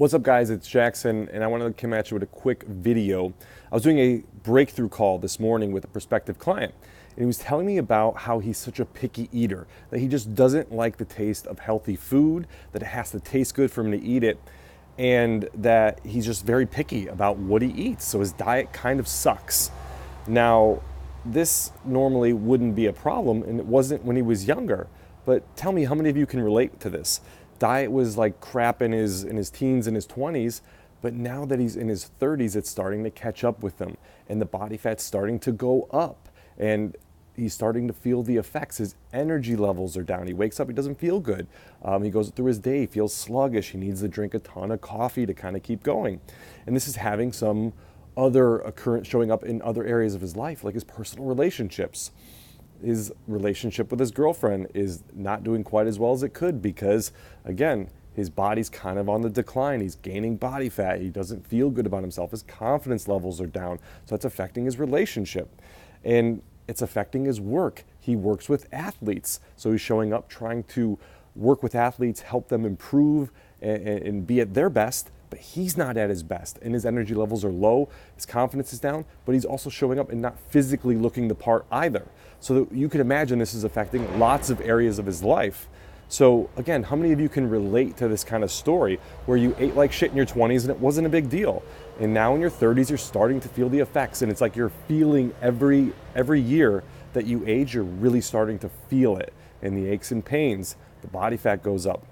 What's up, guys? It's Jackson, and I wanted to come at you with a quick video. I was doing a breakthrough call this morning with a prospective client, and he was telling me about how he's such a picky eater, that he just doesn't like the taste of healthy food, that it has to taste good for him to eat it, and that he's just very picky about what he eats, so his diet kind of sucks. Now, this normally wouldn't be a problem, and it wasn't when he was younger, but tell me, how many of you can relate to this? Diet was like crap in his teens and his 20s, but now that he's in his 30s, it's starting to catch up with him, and the body fat's starting to go up, and he's starting to feel the effects. His energy levels are down. He wakes up, he doesn't feel good. He goes through his day, he feels sluggish. He needs to drink a ton of coffee to kind of keep going. And this is having some other occurrence showing up in other areas of his life, like his personal relationships. His relationship with his girlfriend is not doing quite as well as it could because, again, his body's kind of on the decline. He's gaining body fat. He doesn't feel good about himself. His confidence levels are down. So that's affecting his relationship. And it's affecting his work. He works with athletes. So he's showing up trying to work with athletes, help them improve and be at their best. But he's not at his best, and his energy levels are low, his confidence is down, but he's also showing up and not physically looking the part either. So that you can imagine this is affecting lots of areas of his life. So again, how many of you can relate to this kind of story where you ate like shit in your 20s and it wasn't a big deal, and now in your 30s you're starting to feel the effects, and it's like you're feeling every year that you age, you're really starting to feel it, and the aches and pains, the body fat goes up,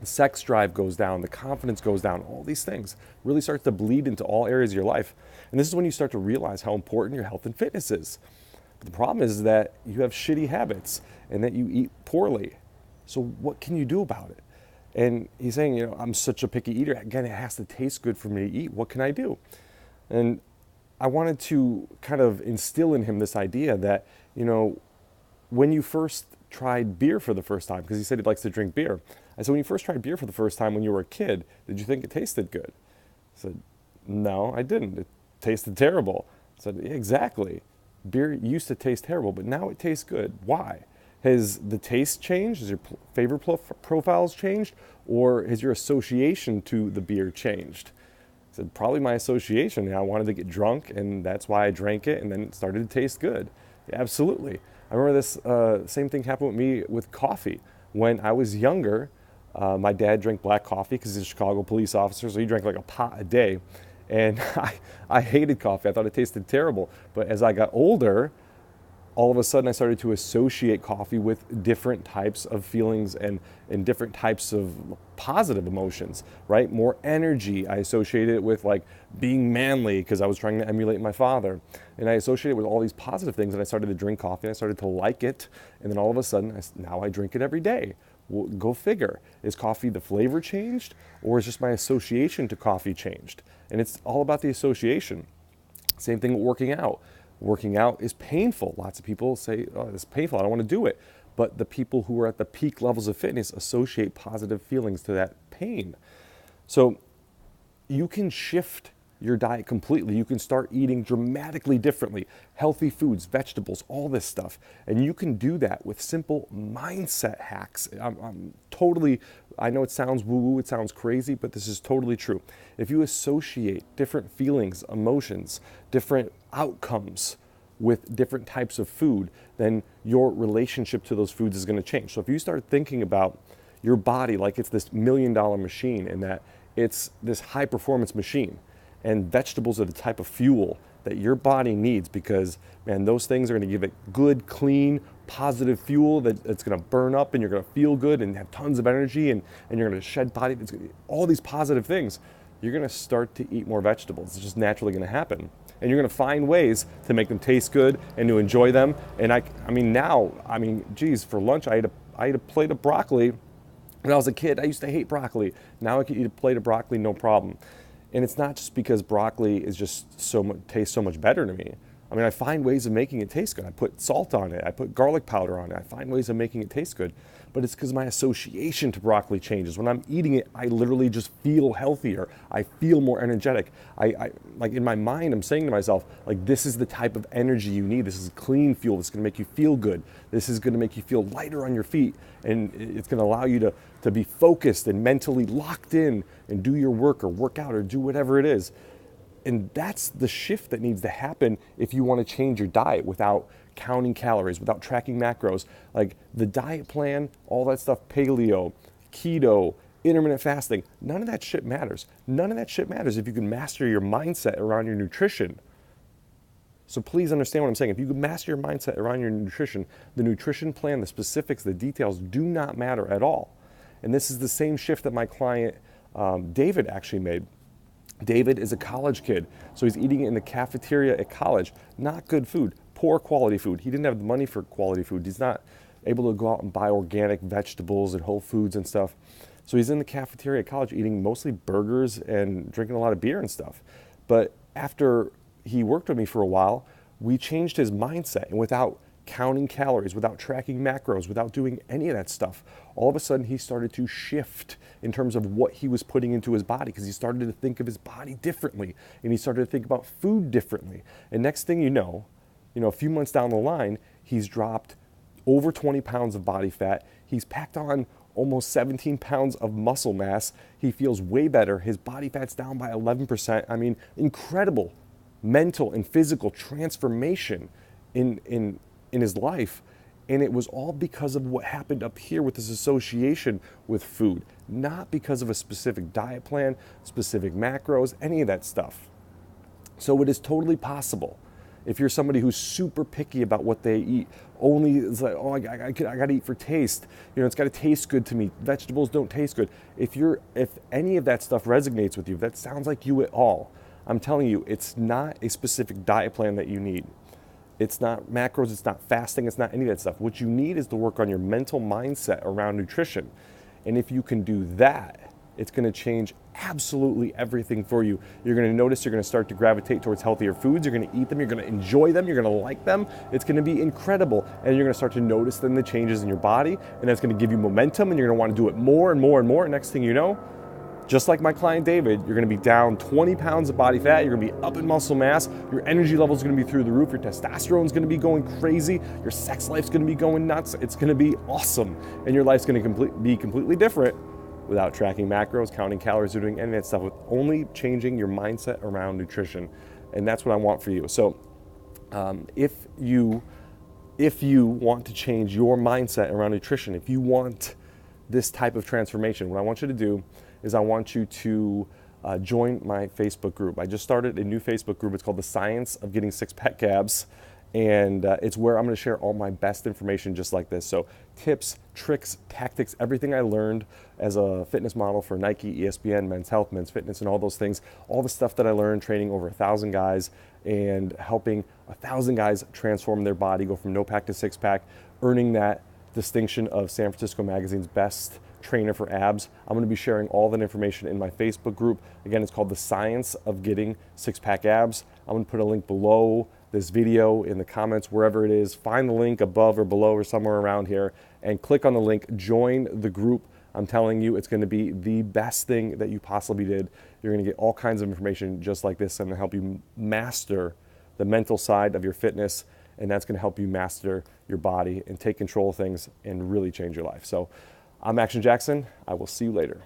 the sex drive goes down, the confidence goes down, all these things really start to bleed into all areas of your life. And this is when you start to realize how important your health and fitness is. But the problem is that you have shitty habits and that you eat poorly. So what can you do about it? And he's saying, I'm such a picky eater. Again, it has to taste good for me to eat. What can I do? And I wanted to kind of instill in him this idea that, when you first tried beer for the first time, because he said he likes to drink beer. I said, when you first tried beer for the first time when you were a kid, did you think it tasted good? I said, no, I didn't. It tasted terrible. I said, yeah, exactly. Beer used to taste terrible, but now it tastes good. Why? Has the taste changed? Has your flavor profiles changed? Or has your association to the beer changed? I said, probably my association. I wanted to get drunk, and that's why I drank it, and then it started to taste good. Yeah, absolutely. I remember this same thing happened with me with coffee. When I was younger, my dad drank black coffee because he's a Chicago police officer, so he drank like a pot a day. And I hated coffee. I thought it tasted terrible. But as I got older, all of a sudden I started to associate coffee with different types of feelings and different types of positive emotions, right? More energy. I associated it with like being manly because I was trying to emulate my father. And I associated it with all these positive things, and I started to drink coffee, and I started to like it. And then all of a sudden, now I drink it every day. Well, go figure. Is coffee the flavor changed, or is just my association to coffee changed? And it's all about the association. Same thing with working out. Working out is painful. Lots of people say, oh, it's painful, I don't want to do it. But the people who are at the peak levels of fitness associate positive feelings to that pain. So you can shift your diet completely. You can start eating dramatically differently. Healthy foods, vegetables, all this stuff. And you can do that with simple mindset hacks. I know it sounds woo-woo, it sounds crazy, but this is totally true. If you associate different feelings, emotions, different outcomes with different types of food, then your relationship to those foods is going to change. So if you start thinking about your body like it's this $1 million machine, and that it's this high performance machine, and vegetables are the type of fuel that your body needs, because, man, those things are going to give it good, clean, positive fuel that's going to burn up, and you're going to feel good and have tons of energy, and you're going to shed body. It's gonna be all these positive things. You're going to start to eat more vegetables. It's just naturally going to happen. And you're going to find ways to make them taste good and to enjoy them. And geez, for lunch, I ate a plate of broccoli. When I was a kid, I used to hate broccoli. Now I can eat a plate of broccoli, no problem. And it's not just because broccoli is just tastes so much better to me. I mean, I find ways of making it taste good. I put salt on it. I put garlic powder on it. I find ways of making it taste good. But it's because my association to broccoli changes. When I'm eating it, I literally just feel healthier. I feel more energetic. I like in my mind, I'm saying to myself, like, this is the type of energy you need. This is clean fuel. This is going to make you feel good. This is going to make you feel lighter on your feet. And it's going to allow you to be focused and mentally locked in and do your work or work out or do whatever it is. And that's the shift that needs to happen if you want to change your diet without counting calories, without tracking macros. Like the diet plan, all that stuff, paleo, keto, intermittent fasting, none of that shit matters. None of that shit matters if you can master your mindset around your nutrition. So please understand what I'm saying. If you can master your mindset around your nutrition, the nutrition plan, the specifics, the details do not matter at all. And this is the same shift that my client David actually made. David is a college kid, so he's eating in the cafeteria at college. Not good food, poor quality food. He didn't have the money for quality food. He's not able to go out and buy organic vegetables and Whole Foods and stuff. So he's in the cafeteria at college eating mostly burgers and drinking a lot of beer and stuff. But after he worked with me for a while, we changed his mindset, and without counting calories, without tracking macros, without doing any of that stuff, all of a sudden he started to shift in terms of what he was putting into his body, because he started to think of his body differently, and he started to think about food differently. And next thing you know, a few months down the line, he's dropped over 20 pounds of body fat. He's packed on almost 17 pounds of muscle mass. He feels way better. His body fat's down by 11%. I mean, incredible mental and physical transformation in his life. And it was all because of what happened up here with this association with food, not because of a specific diet plan, specific macros, any of that stuff. So it is totally possible. If you're somebody who's super picky about what they eat, only it's like, oh, I got to eat for taste. It's got to taste good to me. Vegetables don't taste good. If any of that stuff resonates with you, if that sounds like you at all, I'm telling you, it's not a specific diet plan that you need. It's not macros, it's not fasting, it's not any of that stuff. What you need is to work on your mental mindset around nutrition. And if you can do that, it's going to change absolutely everything for you. You're going to notice you're going to start to gravitate towards healthier foods. You're going to eat them. You're going to enjoy them. You're going to like them. It's going to be incredible. And you're going to start to notice then the changes in your body. And that's going to give you momentum. And you're going to want to do it more and more and more. And next thing you know, just like my client David, you're going to be down 20 pounds of body fat. You're going to be up in muscle mass. Your energy level is going to be through the roof. Your testosterone is going to be going crazy. Your sex life's going to be going nuts. It's going to be awesome. And your life's going to be completely different without tracking macros, counting calories, or doing any of that stuff, with only changing your mindset around nutrition. And that's what I want for you. So if you want to change your mindset around nutrition, if you want this type of transformation, what I want you to do is I want you to join my Facebook group. I just started a new Facebook group. It's called The Science of Getting Six-Pack Abs. And it's where I'm going to share all my best information just like this. So tips, tricks, tactics, everything I learned as a fitness model for Nike, ESPN, Men's Health, Men's Fitness, and all those things. All the stuff that I learned training over 1,000 guys and helping 1,000 guys transform their body, go from no pack to six pack, earning that distinction of San Francisco Magazine's best trainer for abs. I'm going to be sharing all that information in my Facebook group. Again, it's called The Science of Getting Six-Pack Abs. I'm going to put a link below this video, in the comments, wherever it is. Find the link above or below or somewhere around here and click on the link. Join the group. I'm telling you, it's going to be the best thing that you possibly did. You're going to get all kinds of information just like this, and to help you master the mental side of your fitness, and that's going to help you master your body and take control of things and really change your life. So I'm Action Jackson. I will see you later.